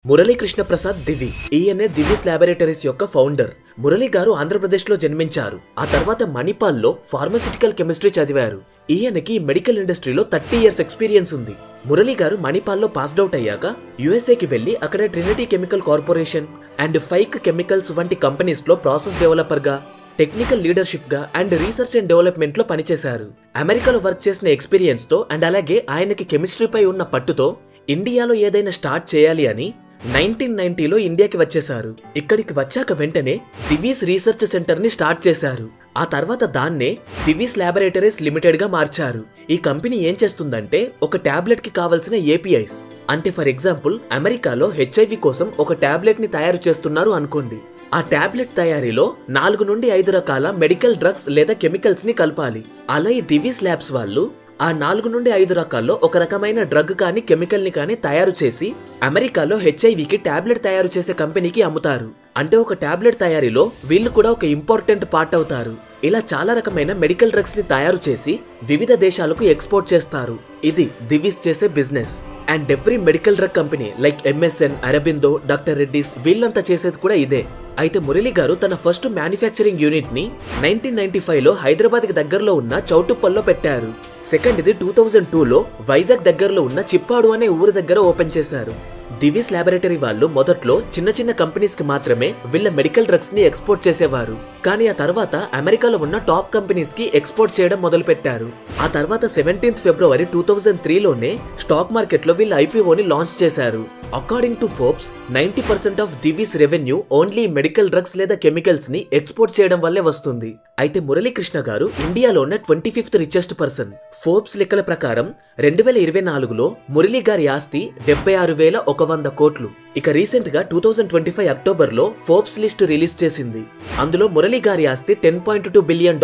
మురళీకృష్ణ ప్రసాద్ దివి ఈయనే దివిస్ ల్యాబొరేటరీస్ యొక్క ఫౌండర్. మురళీ గారు ఆంధ్రప్రదేశ్లో జన్మించారు. ఆ తర్వాత మణిపాల్లో ఫార్మాస్యూటికల్ కెమిస్ట్రీ చదివారు. ఈయనకి మెడికల్ ఇండస్ట్రీలో 30 years ఎక్స్పీరియన్స్ ఉంది. మురళీ గారు మణిపాల్లో పాస్డ్ అవుట్ అయ్యాక యుఎస్ఏకి వెళ్లి అక్కడ Trinity chemical corporation and Fike chemicals వంటి కంపెనీస్ లో ప్రాసెస్ డెవలపర్ గా, టెక్నికల్ లీడర్షిప్ గా అండ్ రీసెర్చ్ అండ్ డెవలప్మెంట్ లో పనిచేశారు. అమెరికాలో వర్క్ చేసిన ఎక్స్పీరియన్స్ తో అండ్ అలాగే ఆయనకి కెమిస్ట్రీపై ఉన్న పట్టుతో ఇండియాలో ఏదైనా స్టార్ట్ చేయాలి అని 1990లో ఇండియాకి వచ్చేశారు. ఇక్కడికి వచ్చాక వెంటనే దివీస్ రీసెర్చ్ సెంటర్ ని స్టార్ట్ చేశారు. ఆ తర్వాత దాన్నే దివీస్ ల్యాబొరేటరీస్ లిమిటెడ్ గా మార్చారు. ఈ కంపెనీ ఏం చేస్తుందంటే ఒక టాబ్లెట్ కి కావలసిన ఏపీఐస్ అంటే ఫర్ ఎగ్జాంపుల్ అమెరికాలో హెచ్ఐవి కోసం ఒక టాబ్లెట్ ని తయారు చేస్తున్నారు అనుకోండి. ఆ టాబ్లెట్ తయారీలో 4 నుండి 5 రకాల మెడికల్ డ్రగ్స్ లేదా కెమికల్స్ ని కలపాలి. అలా ఈ దివీస్ ల్యాబ్స్ వాళ్ళు ఆ 4 నుండి 5 రకాల్లో ఒక రకమైన డ్రగ్ కానీ కెమికల్ ని కానీ తయారు చేసి అమెరికాలో హెచ్ఐవికి టాబ్లెట్ తయారు చేసే కంపెనీకి అమ్ముతారు. అంటే ఒక టాబ్లెట్ తయారీలో వీళ్ళు కూడా ఒక ఇంపార్టెంట్ పార్ట్ అవుతారు. ఇలా చాలా రకమైన మెడికల్ డ్రగ్స్ ని తయారు చేసి వివిధ దేశాలకు ఎక్స్పోర్ట్ చేస్తారు. ఇది దివీస్ చేసే business. And every medical drug company like MSN, Aurobindo, doctor Reddy's వీళ్ళంతా చేసేది కూడా ఇదే. అయితే మురళీ గారు తన ఫస్ట్ మ్యానుఫ్యాక్చరింగ్ యూనిట్ ని 1995లో హైదరాబాద్ కి దగ్గరలో ఉన్న చౌటుప్పల్లో పెట్టారు. సెకండ్ ఇది 2002లో వైజాగ్ దగ్గరలో ఉన్న చిప్పాడు అనే ఊరి దగ్గర ఓపెన్ చేశారు. దివీస్ ల్యాబొరేటరీ వాళ్ళు మొదట్లో చిన్న చిన్న కంపెనీస్ కి మాత్రమే వీళ్ళ మెడికల్ డ్రగ్స్ ని ఎక్స్పోర్ట్ చేసేవారు. కానీ ఆ తర్వాత అమెరికాలో ఉన్న టాప్ కంపెనీస్ కి ఎక్స్పోర్ట్ చేయడం మొదలు పెట్టారు. ఆ తర్వాత 17th February 2003లోనే స్టాక్ మార్కెట్ లో వీళ్ళ ఐపీఓని లాంచ్ చేశారు. According to Forbes 90% of Divi's revenue only medical drugs లేదా కెమికల్స్ ని ఎక్స్పోర్ట్ చేయడం వల్లే వస్తుంది. అయితే మురళీకృష్ణ గారు ఇండియాలో ఉన్న 25th రిచెస్ట్ పర్సన్. ఫోర్బ్స్ లెక్కల ప్రకారం 2024లో మురళీ గారి ఆస్తి 76,100 కోట్లు. ఇక రీసెంట్ గా 2025 అక్టోబర్లో ఫోర్బ్స్ లిస్ట్ రిలీజ్ చేసింది. అందులో మురళీ గారి ఆస్తి $10.2 బిలియన్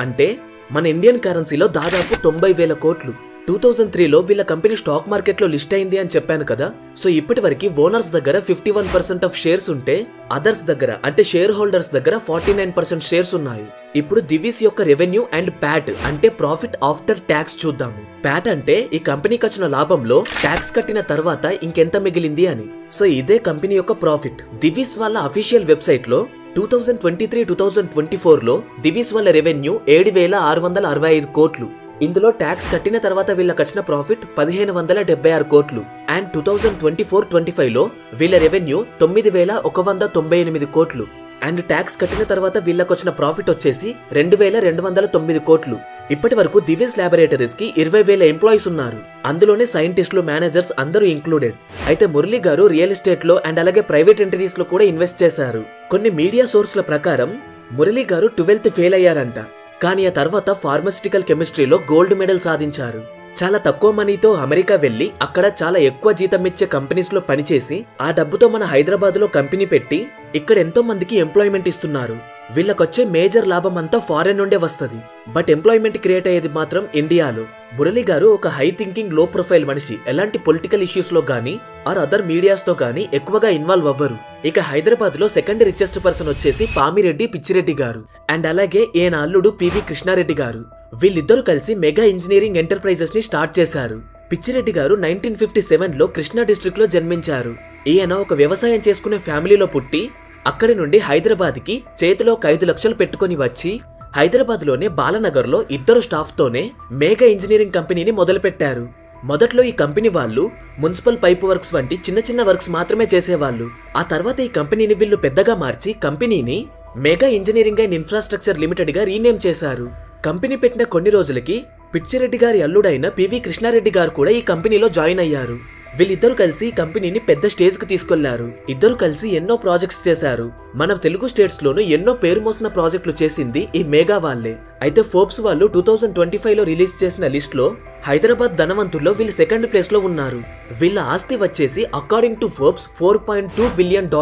అంటే మన ఇండియన్ కరెన్సీలో దాదాపు 90,000 కోట్లు. 2003లో వీళ్ళ కంపెనీ స్టాక్ మార్కెట్ లో లిస్ట్ అయింది అని చెప్పాను కదా. సో ఇప్పటి వరకు ఓనర్స్ దగ్గర 51% ఆఫ్ షేర్స్ ఉంటే అదర్స్ దగ్గర అంటే షేర్ హోల్డర్స్ దగ్గర 49% షేర్స్ ఉన్నాయి. ఇప్పుడు దివీస్ యొక్క రెవెన్యూ అండ్ ప్యాట్ అంటే ప్రాఫిట్ ఆఫ్టర్ ట్యాక్స్ చూద్దాము. ప్యాట్ అంటే ఈ కంపెనీకి వచ్చిన లాభంలో ట్యాక్స్ కట్టిన తర్వాత ఇంకెంత మిగిలింది అని. సో ఇదే కంపెనీ యొక్క ప్రాఫిట్. దివీస్ వాళ్ళ అఫీషియల్ వెబ్సైట్ లో 2023-2024లో దివీస్ వాళ్ళ రెవెన్యూ 7,665 కోట్లు. ఇందులో ట్యాక్స్ కట్టిన తర్వాత వీళ్ళకి వచ్చిన ప్రాఫిట్ 1,576 కోట్లు. అండ్ 2024-25లో వీళ్ళ రెవెన్యూ 9,198 కోట్లు. అండ్ ట్యాక్స్ కట్టిన తర్వాత వీళ్ళకి వచ్చిన ప్రాఫిట్ వచ్చేసి 2,209 కోట్లు. ఇప్పటి వరకు దివీస్ ల్యాబొరేటరీస్ కి 20,000 ఎంప్లాయీస్ ఉన్నారు. అందులోనే సైంటిస్టులు, మేనేజర్స్ అందరూ ఇంక్లూడెడ్. అయితే మురళీ గారు రియల్ ఎస్టేట్ లో అండ్ అలాగే ప్రైవేట్ ఎంటిటీస్ లో కూడా ఇన్వెస్ట్ చేశారు. కొన్ని మీడియా సోర్స్ల ప్రకారం మురళీ గారు 12th ఫెయిల్ అయ్యారంట. కానీ ఆ తర్వాత ఫార్మాస్యూటికల్ కెమిస్ట్రీలో గోల్డ్ మెడల్ సాధించారు. చాలా తక్కువ మనీతో అమెరికా వెళ్లి అక్కడ చాలా ఎక్కువ జీతం ఇచ్చే కంపెనీస్ లో పనిచేసి ఆ డబ్బుతో మన హైదరాబాద్ లో కంపెనీ పెట్టి ఇక్కడ ఎంతో మందికి ఎంప్లాయ్మెంట్ ఇస్తున్నారు. వీళ్ళకొచ్చే మేజర్ లాభం అంతా ఫారెన్ నుండే వస్తుంది. బట్ ఎంప్లాయ్మెంట్ క్రియేట్ అయ్యేది మాత్రం ఇండియాలో. మురళీ గారు ఒక హై థింకింగ్, లో ప్రొఫైల్ మనిషి. ఎలాంటి పొలిటికల్ ఇష్యూస్ లో గానీ ఆర్ అదర్ మీడియాస్ తో గానీ ఎక్కువగా ఇన్వాల్వ్ అవ్వరు. ఇక హైదరాబాద్ లో సెకండ్ రిచెస్ట్ పర్సన్ వచ్చేసి పామిరెడ్డి పిచ్చిరెడ్డి గారు అండ్ అలాగే ఈయన అల్లుడు పివి కృష్ణారెడ్డి గారు. వీళ్ళిద్దరూ కలిసి మెగా ఇంజనీరింగ్ ఎంటర్ప్రైజెస్ ని స్టార్ట్ చేశారు. పిచ్చిరెడ్డి గారు 1957లో కృష్ణా డిస్ట్రిక్ట్ లో జన్మించారు. ఈయన ఒక వ్యవసాయం చేసుకునే ఫ్యామిలీలో పుట్టి అక్కడి నుండి హైదరాబాద్ కి చేతిలో 5 లక్షలు పెట్టుకుని వచ్చి హైదరాబాద్ లోనే బాలనగర్ లో ఇద్దరు స్టాఫ్ తోనే మేఘా ఇంజనీరింగ్ కంపెనీని మొదలు పెట్టారు. మొదట్లో ఈ కంపెనీ వాళ్ళు మున్సిపల్ పైప్ వర్క్స్ వంటి చిన్న చిన్న వర్క్స్ మాత్రమే చేసేవాళ్ళు. ఆ తర్వాత ఈ కంపెనీని వీళ్ళు పెద్దగా మార్చి కంపెనీని mega engineering and infrastructure limited గా రీనేమ్ చేశారు. కంపెనీ పెట్టిన కొన్ని రోజులకి పిచ్చిరెడ్డి గారి అల్లుడైన పివి కృష్ణారెడ్డి గారు కూడా ఈ కంపెనీలో జాయిన్ అయ్యారు. వీళ్ళిద్దరు కలిసి కంపెనీని పెద్ద స్టేజ్ కి తీసుకెళ్లారు. ఇద్దరు కలిసి ఎన్నో ప్రాజెక్ట్స్ చేశారు. మన తెలుగు స్టేట్స్ లోను ఎన్నో పేరు మోసిన ప్రాజెక్టులు చేసింది ఈ మెగా వాళ్లే. అయితే ఫోర్బ్స్ వాళ్ళు 2025లో రిలీజ్ చేసిన లిస్ట్ లో హైదరాబాద్ ధనవంతుల్లో వీళ్ళు సెకండ్ ప్లేస్ లో ఉన్నారు. వీళ్ళ ఆస్తి వచ్చేసి అకార్డింగ్ టు ఫోర్బ్స్ $4.2 బిలియన్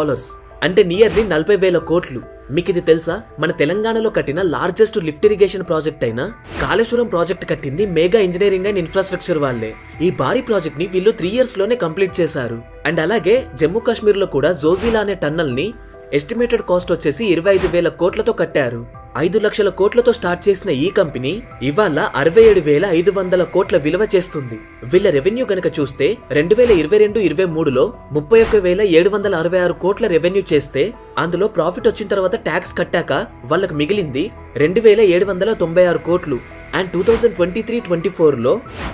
అంటే నియర్లీ 40,000 కోట్లు. మీకు ఇది తెలుసా? మన తెలంగాణలో కట్టిన లార్జెస్ట్ లిఫ్ట్ ఇరిగేషన్ ప్రాజెక్ట్ అయిన కాళేశ్వరం ప్రాజెక్ట్ కట్టింది మెగా ఇంజనీరింగ్ అండ్ ఇన్ఫ్రాస్ట్రక్చర్ వాళ్ళే. ఈ భారీ ప్రాజెక్ట్ ని వీళ్ళు 3 years లోనే కంప్లీట్ చేశారు. అండ్ అలాగే జమ్మూ కాశ్మీర్ లో కూడా జోజిలా అనే టన్నల్ ని ఎస్టిమేటెడ్ కాస్ట్ వచ్చేసి 25,000 కోట్లతో కట్టారు. 5 లక్షల కోట్లతో స్టార్ట్ చేసిన ఈ కంపెనీ ఇవాళ 67,500 కోట్ల విలువ చేస్తుంది. వీళ్ళ రెవెన్యూ గనక చూస్తే 2022-23లో 31,766 కోట్ల రెవెన్యూ చేస్తే అందులో ప్రాఫిట్ వచ్చిన తర్వాత ట్యాక్స్ కట్టాక వాళ్ళకి మిగిలింది 2,796 కోట్లు. అండ్ 2023-24లో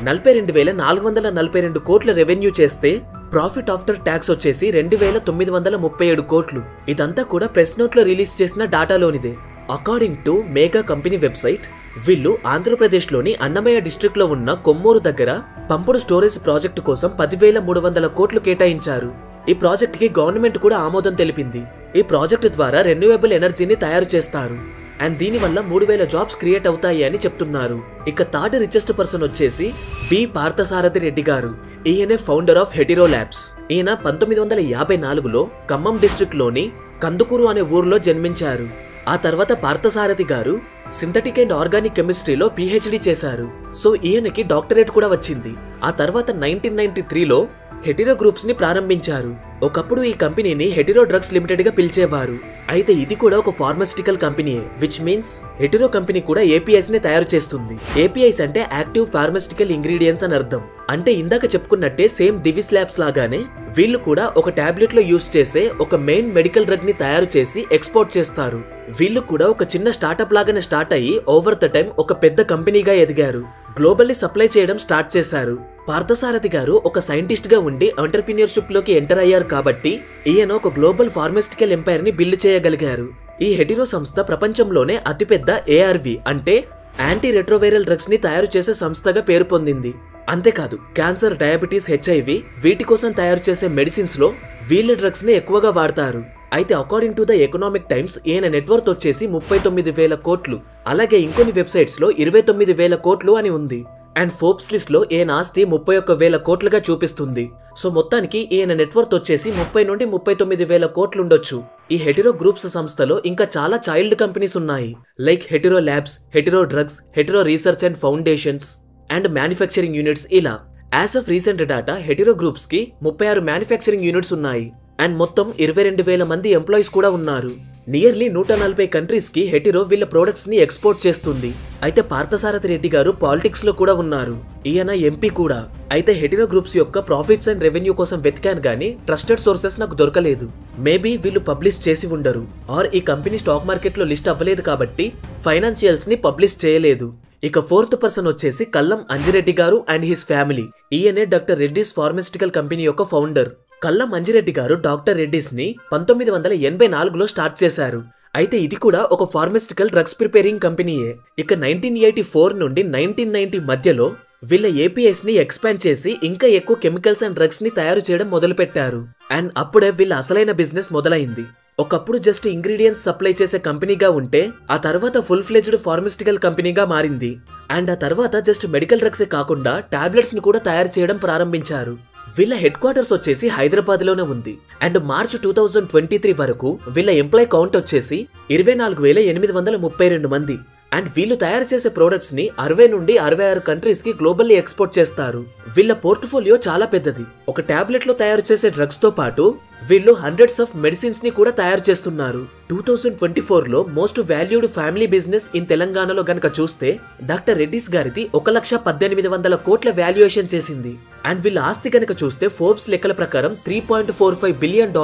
42,442 కోట్ల రెవెన్యూ చేస్తే ప్రాఫిట్ ఆఫ్టర్ ట్యాక్స్ వచ్చేసి 2,937 కోట్లు. ఇదంతా కూడా ప్రెస్ నోట్ లో రిలీజ్ చేసిన డాటాలోనిదే. According to Megha company website, వీళ్ళు ఆంధ్రప్రదేశ్లోని అన్నమయ్య డిస్ట్రిక్ట్ లో ఉన్న కొమ్మూరు దగ్గర పంపుడు స్టోరేజ్ ప్రాజెక్టు కోసం 10,300 కోట్లు కేటాయించారు. ఈ ప్రాజెక్ట్ కి గవర్నమెంట్ కూడా ఆమోదం తెలిపింది. ఈ ప్రాజెక్టు ద్వారా రెన్యూవబుల్ ఎనర్జీని తయారు చేస్తారు. అండ్ దీనివల్ల 3,000 జాబ్స్ క్రియేట్ అవుతాయి అని చెప్తున్నారు. ఇక థర్డ్ రిచెస్ట్ పర్సన్ వచ్చేసి బి పార్థసారథి రెడ్డి గారు. ఈయనే ఫౌండర్ ఆఫ్ హెటిరో ల్యాబ్స్. ఈయన 1954లో ఖమ్మం డిస్ట్రిక్ట్ లోని కందుకూరు అనే ఊర్లో జన్మించారు. ఆ తర్వాత పార్థసారథి గారు సింథటిక్ అండ్ ఆర్గానిక్ కెమిస్ట్రీలో PhD చేశారు. సో ఈయనకి డాక్టరేట్ కూడా వచ్చింది. ఆ తర్వాత 1993లో హెటిరో గ్రూప్స్ ని ప్రారంభించారు. ఒకప్పుడు ఈ కంపెనీని హెటిరో డ్రగ్స్ లిమిటెడ్ గా పిలిచేవారు. అయితే ఇది కూడా ఒక ఫార్మాస్యూటికల్ కంపెనీయే, విచ్ మీన్స్ హెటిరో కంపెనీ కూడా APIs ని తయారు చేస్తుంది. APIs అంటే యాక్టివ్ ఫార్మాస్యూటికల్ ఇంగ్రీడియంట్స్ అని అర్థం. అంటే ఇందాక చెప్పుకున్నట్టే సేమ్ దివిస్ ల్యాబ్స్ లాగానే వీళ్ళు కూడా ఒక టాబ్లెట్ లో యూస్ చేసే ఒక మెయిన్ మెడికల్ డ్రగ్ ని తయారు చేసి ఎక్స్పోర్ట్ చేస్తారు. వీళ్ళు కూడా ఒక చిన్న స్టార్ట్అప్ లాగానే స్టార్ట్ అయ్యి ఓవర్ ద టైం ఒక పెద్ద కంపెనీగా ఎదిగారు. గ్లోబల్లీ సప్లై చేయడం స్టార్ట్ చేశారు. పార్థసారథి గారు ఒక సైంటిస్ట్ గా ఉండి ఎంటర్‌ప్రెన్యూర్‌షిప్ లోకి ఎంటర్ అయ్యారు కాబట్టి ఈయన ఒక గ్లోబల్ ఫార్మాస్యూటికల్ ఎంపైర్ ని బిల్డ్ చేయగలిగారు. ఈ హెటిరో సంస్థ ప్రపంచంలోనే అతిపెద్ద ARV అంటే యాంటీ రెట్రోవైరల్ డ్రగ్స్ ని తయారు చేసే సంస్థగా పేరు పొందింది. అంతేకాదు క్యాన్సర్, డయాబెటీస్, HIV వీటి కోసం తయారు చేసే మెడిసిన్స్ లో వీళ్ళ డ్రగ్స్ ని ఎక్కువగా వాడతారు. అయితే according to the economic times ఈయన నెట్వర్త్ వచ్చేసి 39,000 కోట్లు. అలాగే ఇంకొన్ని వెబ్సైట్స్ లో 29,000 కోట్లు అని ఉంది. అండ్ ఫోర్బ్స్ లిస్ట్ లో ఈయన ఆస్తి 31,000 కోట్లుగా చూపిస్తుంది. సో మొత్తానికి ఈయన నెట్వర్త్ వచ్చేసి 30 నుండి 39,000 కోట్లుండొచ్చు. ఈ హెటిరో గ్రూప్స్ సంస్థలో ఇంకా చాలా చైల్డ్ కంపెనీస్ ఉన్నాయి. Like Hetero labs, Hetero drugs, Hetero research and foundations and manufacturing units ఇలా. As of recent data Hetero groups కి 36 మ్యానుఫ్యాక్చరింగ్ యూనిట్స్ ఉన్నాయి. అండ్ మొత్తం 22,000 మంది ఎంప్లాయీస్ కూడా ఉన్నారు. నియర్లీ 140 కంట్రీస్ కి హెటిరో వీళ్ళ ప్రొడక్ట్స్ ని ఎక్స్పోర్ట్ చేస్తుంది. అయితే పార్థసారథి రెడ్డి గారు పాలిటిక్స్ లో కూడా ఉన్నారు. ఈయన MP కూడా. అయితే హెటిరో గ్రూప్స్ యొక్క ప్రాఫిట్స్ అండ్ రెవెన్యూ కోసం వెతికాను గానీ ట్రస్టెడ్ సోర్సెస్ నాకు దొరకలేదు. మేబీ వీళ్ళు పబ్లిష్ చేసి ఉండరు, ఆర్ ఈ కంపెనీ స్టాక్ మార్కెట్ లో లిస్ట్ అవ్వలేదు కాబట్టి ఫైనాన్షియల్స్ ని పబ్లిష్ చేయలేదు. ఇక ఫోర్త్ పర్సన్ వచ్చేసి కల్లం అంజిరెడ్డి గారు అండ్ హిస్ ఫ్యామిలీ. ఈయనే డాక్టర్ రెడ్డిస్ ఫార్మాస్యూటికల్ కంపెనీ యొక్క ఫౌండర్. కల్లం అంజిరెడ్డి గారు డాక్టర్ రెడ్డిస్ ని 1984లో స్టార్ట్ చేశారు. అయితే ఇది కూడా ఒక ఫార్మాస్యూటికల్ డ్రగ్స్ ప్రిపేరింగ్ కంపెనీయే. ఇక 1984 నుండి 1990 మధ్యలో వీళ్ళ APIs ని ఎక్స్పాండ్ చేసి ఇంకా ఎక్కువ కెమికల్స్ అండ్ డ్రగ్స్ ని తయారు చేయడం మొదలు పెట్టారు. అండ్ అప్పుడే వీళ్ళ అసలైన బిజినెస్ మొదలైంది. ఒకప్పుడు జస్ట్ ఇంగ్రీడియంట్స్ సప్లై చేసే కంపెనీగా ఉంటే ఆ తర్వాత ఫుల్ ఫ్లెజ్డ్ ఫార్మాస్యూటికల్ కంపెనీగా మారింది. అండ్ ఆ తర్వాత జస్ట్ మెడికల్ డ్రగ్సే కాకుండా టాబ్లెట్స్ ని కూడా తయారు చేయడం ప్రారంభించారు. వీళ్ళ హెడ్ క్వార్టర్స్ వచ్చేసి హైదరాబాద్ లోనే ఉంది. అండ్ మార్చ్ 2023 వరకు వీళ్ళ ఎంప్లాయ్ కౌంట్ వచ్చేసి 24,832 మంది. అండ్ వీళ్ళు తయారు చేసే ప్రొడక్ట్స్ ని 60 నుండి 66 కంట్రీస్ కి గ్లోబల్లీ ఎక్స్పోర్ట్ చేస్తారు. వీళ్ళ పోర్ట్ఫోలియో చాలా పెద్దది. ఒక టాబ్లెట్ లో తయారు చేసే డ్రగ్స్ తో పాటు వీళ్ళు హండ్రెడ్స్ ఆఫ్ మెడిసిన్స్ ని కూడా తయారు చేస్తున్నారు. 2024లో most valued family business in తెలంగాణలో గనక చూస్తే డాక్టర్ రెడ్డిస్ గారిది 1,18,00,000 కోట్ల వాల్యుయేషన్ చేసింది. అండ్ వీళ్ళ ఆస్తి గనక చూస్తే ఫోర్బ్స్ లెక్కల ప్రకారం $3.45 బిలియన్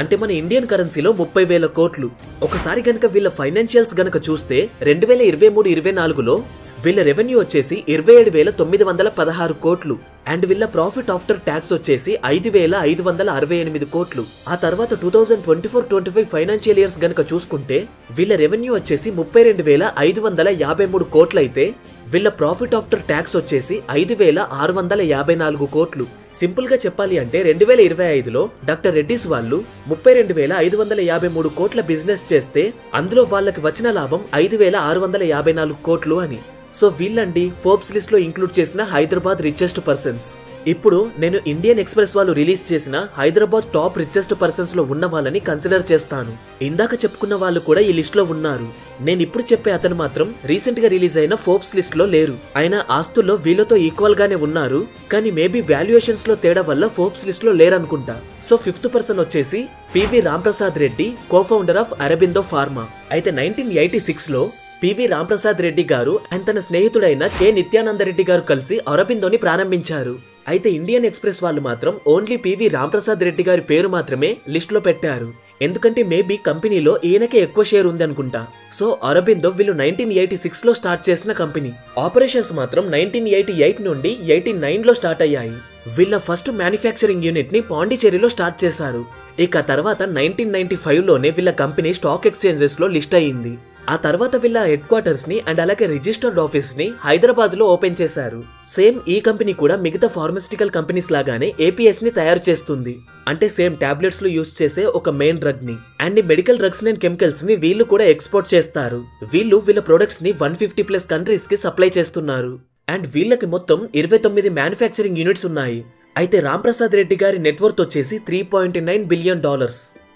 అంటే మన ఇండియన్ కరెన్సీలో 30,000 కోట్లు. ఒకసారి గనక వీళ్ళ ఫైనాన్షియల్స్ గనక చూస్తే 2023-24లో వీళ్ళ రెవెన్యూ వచ్చేసి 27,916 కోట్లు. అండ్ వీళ్ళ ప్రాఫిట్ ఆఫ్టర్ ట్యాక్స్ వచ్చేసి 5,568 కోట్లు. ఆ తర్వాత 2024-25 ఫైనాన్షియల్ ఇయర్స్ గనక చూసుకుంటే వీళ్ళ రెవెన్యూ వచ్చేసి 32,553 కోట్లు అయితే వీళ్ళ ప్రాఫిట్ ఆఫ్టర్ ట్యాక్స్ వచ్చేసి 5,654 కోట్లు. సింపుల్ గా చెప్పాలి అంటే 2025లో డాక్టర్ రెడ్డిస్ వాళ్ళు 32,553 కోట్ల బిజినెస్ చేస్తే అందులో వాళ్ళకి వచ్చిన లాభం 5,654 కోట్లు అని. సో వీళ్ళండి ఫోర్బ్స్ లిస్ట్ లో ఇంక్లూడ్ చేసిన హైదరాబాద్ రిచెస్ట్ పర్సన్స్. ఇప్పుడు నేను ఇండియన్ ఎక్స్ప్రెస్ వాళ్ళు రిలీజ్ చేసిన హైదరాబాద్ టాప్ రిచెస్ట్ పర్సన్స్ లో ఉన్న వాళ్ళని కన్సిడర్ చేస్తాను. ఇందాక చెప్పుకున్న వాళ్ళు కూడా ఈ లిస్ట్ లో ఉన్నారు. నేను ఇప్పుడు చెప్పే అతను మాత్రం రీసెంట్ గా రిలీజ్ అయిన ఫోర్బ్స్ లిస్ట్ లో లేరు. ఆయన ఆస్తుల్లో వీళ్ళతో ఈక్వల్ గానే ఉన్నారు, కానీ మేబీ వాల్యుయేషన్స్ లో తేడా వల్ల ఫోర్బ్స్ లిస్ట్ లో లేరనుకుంటా. సో 5th పర్సన్ వచ్చేసి PV Ramprasad Reddy, co-founder of Aurobindo pharma. అయితే 1986 లో పివి రాంప్రసాద్ రెడ్డి గారు అండ్ తన స్నేహితుడైన కె నిత్యానంద రెడ్డి గారు కలిసి అరబిందోని ప్రారంభించారు. అయితే ఇండియన్ ఎక్స్ప్రెస్ వాళ్ళు మాత్రం ఓన్లీ పివి రాంప్రసాద్ రెడ్డి గారి పేరు మాత్రమే లిస్ట్ లో పెట్టారు. ఎందుకంటే మేబీ కంపెనీలో ఈయనకే ఎక్కువ షేర్ ఉంది అనుకుంటా. సో అరబిందో వీళ్ళు 1986 లో స్టార్ట్ చేసిన కంపెనీ. ఆపరేషన్స్ మాత్రం 1988 నుండి 89 లో స్టార్ట్ అయ్యాయి. వీళ్ళ ఫస్ట్ మ్యానుఫ్యాక్చరింగ్ యూనిట్ ని పాండిచేరిలో స్టార్ట్ చేశారు. ఇక తర్వాత 1995 లోనే వీళ్ళ కంపెనీ స్టాక్ ఎక్స్చేంజెస్ లో లిస్ట్ అయ్యింది. ఆ తర్వాత వీళ్ళ హెడ్ క్వార్టర్స్ ని అండ్ అలాగే రిజిస్టర్డ్ ఆఫీస్ ని హైదరాబాద్ లో ఓపెన్ చేశారు. సేమ్ ఈ కంపెనీ కూడా మిగతా ఫార్మాస్యూటికల్ కంపెనీస్ లాగానే ఏపీఎస్ ని తయారు చేస్తుంది. అంటే సేమ్ టాబ్లెట్స్ లో యూస్ చేసే ఒక మెయిన్ డ్రగ్ ని and medical drugs and chemicals ని వీళ్ళు కూడా ఎక్స్పోర్ట్ చేస్తారు. వీళ్ళ ప్రొడక్ట్స్ ని 150+ కంట్రీస్ కి సప్లై చేస్తున్నారు. అండ్ వీళ్ళకి మొత్తం 29 మ్యానుఫ్యాక్చరింగ్ యూనిట్స్ ఉన్నాయి. అయితే రాంప్రసాద్ రెడ్డి గారి నెట్వర్త్ వచ్చేసి $3.9 బిలియన్,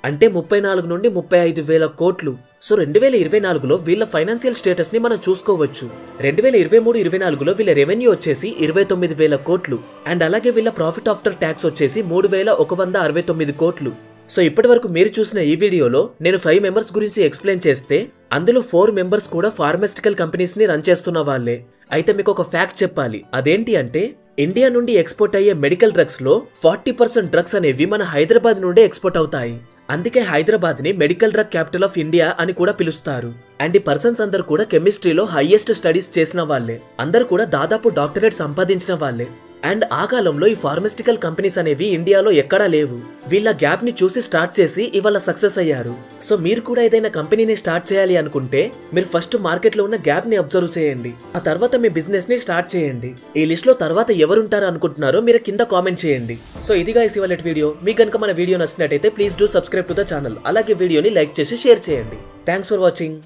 అంటే 34 నుండి 35 వేల కోట్లు. సో 2024లో వీళ్ళ ఫైనాన్షియల్ స్టేటస్ ని మనం చూసుకోవచ్చు. 2023-24లో వీళ్ళ రెవెన్యూ వచ్చేసి 29 వేల కోట్లు అండ్ అలాగే వీళ్ళ ప్రాఫిట్ ఆఫ్టర్ ట్యాక్స్ వచ్చేసి 3169 కోట్లు. సో ఇప్పటి వరకు మీరు చూసిన ఈ వీడియోలో నేను 5 మెంబర్స్ గురించి ఎక్స్ప్లెయిన్ చేస్తే అందులో 4 మెంబర్స్ కూడా ఫార్మాస్యూటికల్ కంపెనీస్ ని రన్ చేస్తున్న వాళ్ళే. అయితే మీకు ఒక ఫ్యాక్ట్ చెప్పాలి. అదేంటి అంటే ఇండియా నుండి ఎక్స్పోర్ట్ అయ్యే మెడికల్ డ్రగ్స్ లో 40% డ్రగ్స్ అనేవి మన హైదరాబాద్ నుండే ఎక్స్పోర్ట్ అవుతాయి. అందుకే హైదరాబాద్ ని medical drug capital of India అని కూడా పిలుస్తారు. అండ్ ఈ పర్సన్స్ అందరు కూడా కెమిస్ట్రీలో హైయెస్ట్ స్టడీస్ చేసిన వాళ్ళే. అందరు కూడా దాదాపు డాక్టరేట్ సంపాదించిన వాళ్ళే. అండ్ ఆ కాలంలో ఈ ఫార్మాస్యూటికల్ కంపెనీస్ అనేవి ఇండియాలో ఎక్కడా లేవు. వీళ్ళ గ్యాప్ ని చూసి స్టార్ట్ చేసి ఇవాళ సక్సెస్ అయ్యారు. సో మీరు కూడా ఏదైనా కంపెనీని స్టార్ట్ చేయాలి అనుకుంటే మీరు ఫస్ట్ మార్కెట్ లో ఉన్న గ్యాప్ ని అబ్జర్వ్ చేయండి. ఆ తర్వాత మీ బిజినెస్ ని స్టార్ట్ చేయండి. ఈ లిస్ట్ లో తర్వాత ఎవరుంటారు అనుకుంటున్నారో మీరు కింద కామెంట్ చేయండి. సో ఇది గైస్ ఇవాళ వీడియో. మీకు కనుక మన వీడియో నచ్చినట్టయితే please do subscribe to the channel. అలాగే వీడియోని లైక్ చేసి షేర్ చేయండి. Thanks for watching.